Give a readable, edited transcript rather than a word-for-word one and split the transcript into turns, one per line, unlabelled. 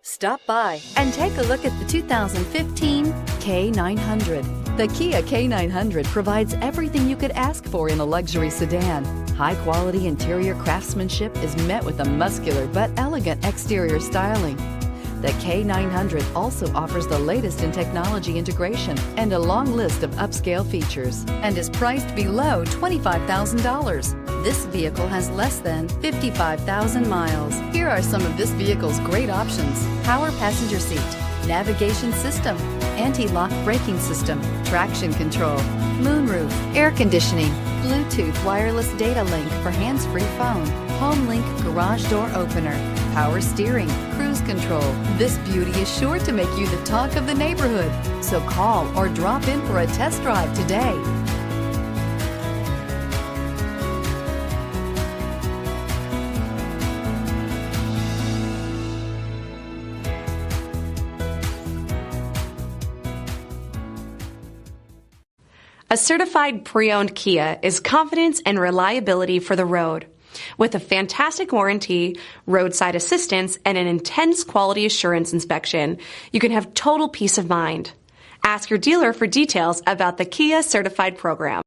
Stop by and take a look at the 2015 K900. The Kia K900 provides everything you could ask for in a luxury sedan. High-quality interior craftsmanship is met with a muscular but elegant exterior styling. The K900 also offers the latest in technology integration and a long list of upscale features and is priced below $25,000. This vehicle has less than 55,000 miles. Here are some of this vehicle's great options: power passenger seat, navigation system, anti-lock braking system, traction control, moonroof, air conditioning, Bluetooth wireless data link for hands-free phone, HomeLink garage door opener, power steering, cruise control. This beauty is sure to make you the talk of the neighborhood. So call or drop in for a test drive today.
A certified pre-owned Kia is confidence and reliability for the road. With a fantastic warranty, roadside assistance, and an intense quality assurance inspection, you can have total peace of mind. Ask your dealer for details about the Kia Certified program.